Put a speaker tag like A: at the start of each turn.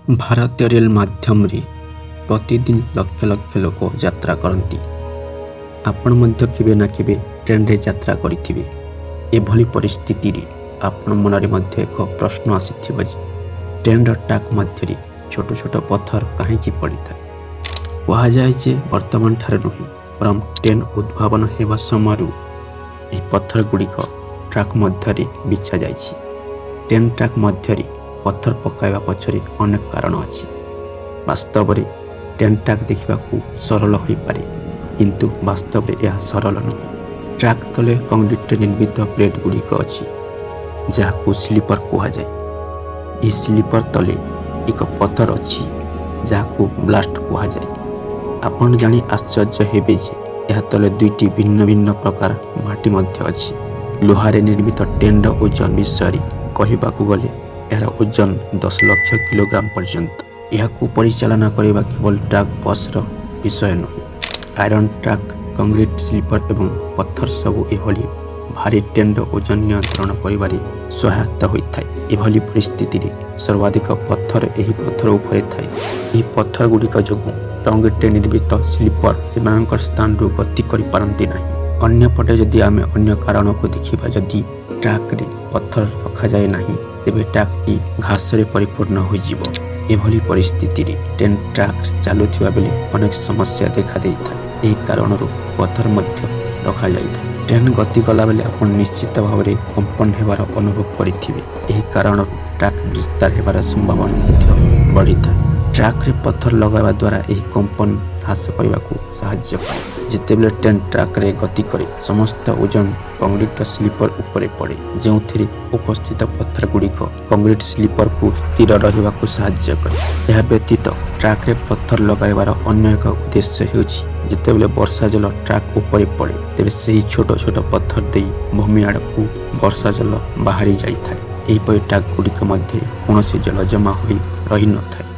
A: भारतीय रेल माध्यम रे प्रतिदिन लक्ष लक्ष लोक यात्रा करती। आपण मध्य केबे ना केबे ट्रेन रे यात्रा करिथिबे। एभली परिस्थिति रे आपण मनरे मध्य एक प्रश्न आसीथिबो जे ट्रेन र ट्रैक मध्य रे छोट छोट पत्थर काहेकि पड़िथा। कहा जाए जे वर्तमान ठारे नुहे परम ट्रेन उद्भावन हेबा समयरु एही पत्थर गुड़िक ट्रैक मध्य रे बिछा जाइछि। ट्रेन ट्रैक मध्य रे पत्थर पकाइबा पछरे अनेक कारण अछि। वास्तव में ट्रेन ट्रैक देखा सरल हो पारे किंतु वास्तव में यह सरल नुहे। ट्रैक तले कंक्रीट निर्मित प्लेट गुड़िक अच्छी जहाँ स्लीपर कह जाए। स्लीपर तले एक पत्थर अच्छी जहाँ ब्लास्ट कह जाए। आपण जानी आश्चर्य हेबे जे यह तले दुईटी भिन्न भिन्न प्रकार माटी मध्य अच्छी। लोहारे निर्मित ट्रेन ओजन विषय कहवाकू गले यार ओजन 10 लाख किलोग्राम पर्यंत। यह परिचालना करने केवल ट्रक बस विषय नुहे। आयरन ट्रक कंक्रीट स्लीपर एवं पत्थर सबू एभली भारी ट्रेन ओजन नियंत्रण कर सहायता होता है। एभली परिस्थिति रे सर्वाधिक पत्थर यही पत्थर उपरे थाए। यही पत्थर गुड़िक जो कंक्रीट निर्मित स्लीपर से स्थान गति करपारती ना। अन्यपटे जदि आम अन्य कारण को देखा जदि ट्रक रे पत्थर रखा जाए ना तेबे ट्रकटी घास रे परिपूर्ण हो जीवो। एभली परिस्थिति रे ट्रेन ट्रैक चलुथिबा बेले अनेक समस्या देखा देइथा। एही कारणरू पत्थर मध्य रखा जाइथा। ट्रेन गति कला बेले आपण निश्चित भाव में कंपन हेबार अनुभव करिथिबे। एही कारणरू ट्रैक विस्तार हेबार संभावना मध्य बढ़िथा। ट्रैक रे पत्थर लगावा द्वारा एही कंपन ह्रास करबाकू सहाय्य करे। जितेबेले ट्रेन ट्रैक रे गति करे समस्त ओजन कंक्रीट स्लीपर उपरे पड़े जो उपस्थित पत्थर गुड़िक कंक्रीट स्लीपर को स्थिर रहिबाकू सहाय्य करे। यह व्यतीत ट्रैक रे पत्थर लगाइबार अन्य एक उद्देश्य हेउछि जितेबेले वर्षा जल ट्रैक उपरे पड़े तेबे सही छोट छोट पत्थर देई भूमि आड़कू वर्षा जल बाहरी जाइଥାଏ। एहिपरि ट्रैक गुड़िक मध्य कौनसी जल जमा होई रही न थाए।